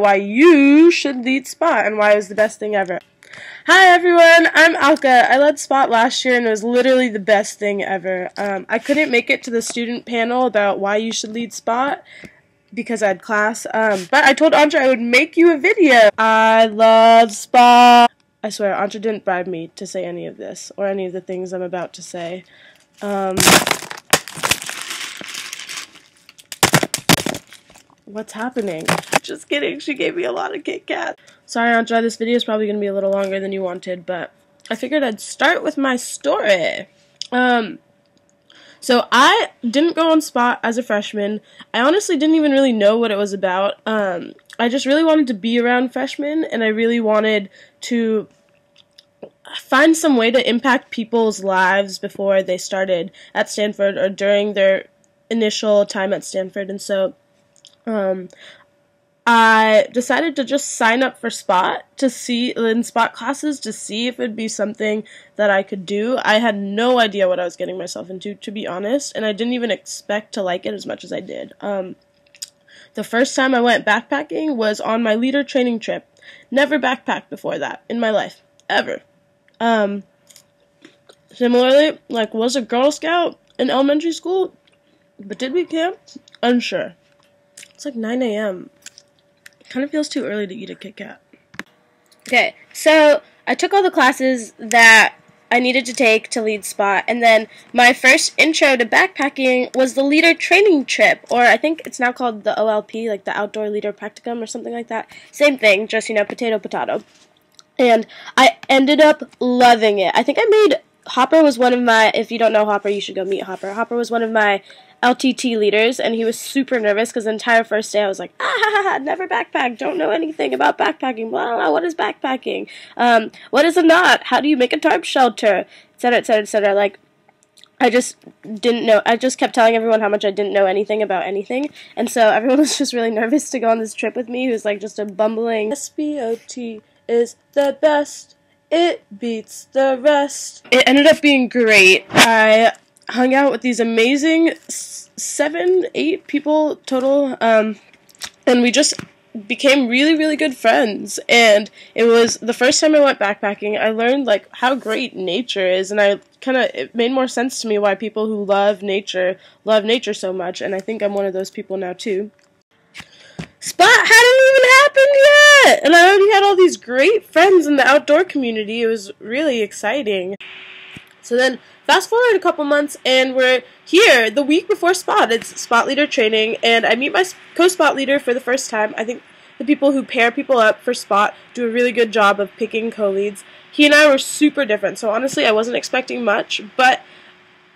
why you should lead Spot and why it was the best thing ever. Hi everyone, I'm Alka. I led Spot last year and it was literally the best thing ever. I couldn't make it to the student panel about why you should lead Spot because I had class, but I told Antra I would make you a video. I love Spot. I swear, Antra didn't bribe me to say any of this or any of the things I'm about to say. What's happening? Just kidding, she gave me a lot of Kit Kat. Sorry, Antra, this video is probably going to be a little longer than you wanted, but I figured I'd start with my story. So I didn't go on Spot as a freshman. I honestly didn't even really know what it was about. I just really wanted to be around freshmen, and I really wanted to find some way to impact people's lives before they started at Stanford or during their initial time at Stanford, and so I decided to just sign up for Spot to see in Spot classes to see if it'd be something that I could do. I had no idea what I was getting myself into, to be honest, and I didn't even expect to like it as much as I did. The first time I went backpacking was on my leader training trip. Never backpacked before that in my life, ever. Similarly, was a Girl Scout in elementary school, but did we camp? Unsure. It's like 9 a.m. Kind of feels too early to eat a Kit Kat. Okay, so I took all the classes that I needed to take to lead Spot, and then my first intro to backpacking was the leader training trip, or I think it's now called the OLP, like the Outdoor Leader Practicum or something like that. Same thing, just, potato, potato. And I ended up loving it. I think I made Hopper was one of my, if you don't know Hopper, you should go meet Hopper. Hopper was one of my LTT leaders, and he was super nervous because the entire first day I was like, never backpacked, don't know anything about backpacking, blah, what is backpacking, what is a knot, how do you make a tarp shelter, etc., etc., etc. I just didn't know, I just kept telling everyone how much I didn't know anything about anything, and so everyone was just really nervous to go on this trip with me, who's just a bumbling, SPOT is the best, it beats the rest. It ended up being great. I hung out with these amazing 7, 8 people total, and we just became really, really good friends, and it was the first time I went backpacking. I learned, how great nature is, and it made more sense to me why people who love nature so much, and I think I'm one of those people now, too. Spot hadn't even happened yet, and I already had all these great friends in the outdoor community. It was really exciting. So then, fast forward a couple months, and we're here the week before Spot. It's Spot leader training, and I meet my co-Spot leader for the first time. I think the people who pair people up for Spot do a really good job of picking co-leads. He and I were super different, so honestly I wasn't expecting much, but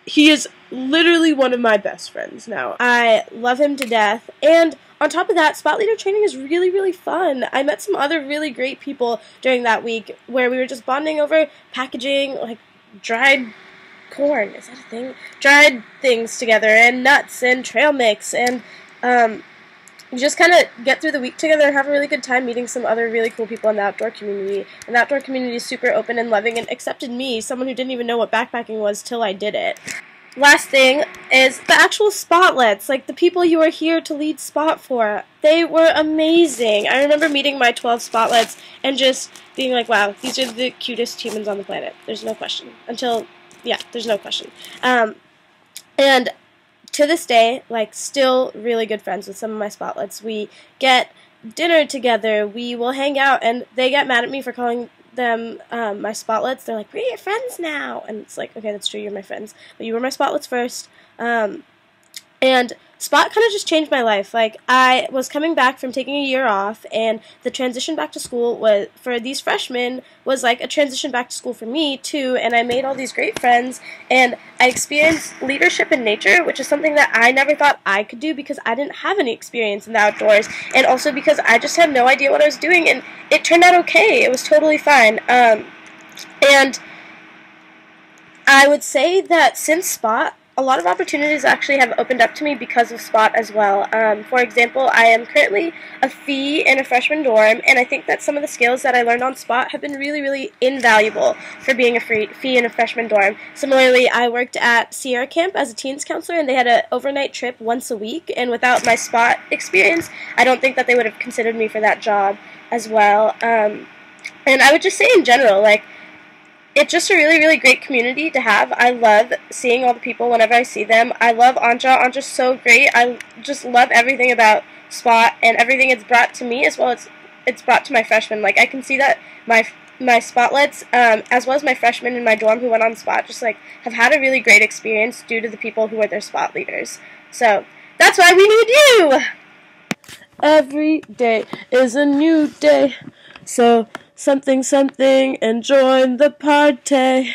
he is literally one of my best friends now. I love him to death, and on top of that, Spot leader training is really, really fun. I met some other really great people during that week where we were just bonding over packaging, dried corn, is that a thing? Dried things together, and nuts, and trail mix, and you just kind of get through the week together and have a really good time meeting some other really cool people in the outdoor community. And the outdoor community is super open and loving and accepted me, someone who didn't even know what backpacking was till I did it. Last thing is the actual Spotlets, the people you are here to lead Spot for. They were amazing. I remember meeting my 12 Spotlets and just being like, wow, these are the cutest humans on the planet. There's no question. There's no question. And to this day, still really good friends with some of my Spotlets. We get dinner together, we will hang out, and they get mad at me for calling them my Spotlets. They're like, we're your friends now, and it's like, okay, that's true, you're my friends, but you were my Spotlets first. And Spot kind of just changed my life. I was coming back from taking a year off, and the transition back to school was, for these freshmen, was a transition back to school for me, too, and I made all these great friends, and I experienced leadership in nature, which is something that I never thought I could do because I didn't have any experience in the outdoors, and also because I just had no idea what I was doing, and it turned out okay. It was totally fine. And I would say that since Spot, a lot of opportunities actually have opened up to me because of Spot as well. For example, I am currently a fee in a freshman dorm, and I think that some of the skills that I learned on Spot have been really, really invaluable for being a fee in a freshman dorm. Similarly, I worked at Sierra Camp as a teens counselor, and they had an overnight trip once a week, and without my Spot experience, I don't think that they would have considered me for that job as well. And I would just say in general, like, it's just a really, really great community to have. I love seeing all the people whenever I see them. I love Anja. Anja's so great. I just love everything about Spot and everything it's brought to me as well as it's brought to my freshmen. Like, I can see that my spotlets, as well as my freshmen in my dorm who went on Spot, just, like, have had a really great experience due to the people who are their Spot leaders. So, that's why we need you! Every day is a new day. So, something, something, and join the party.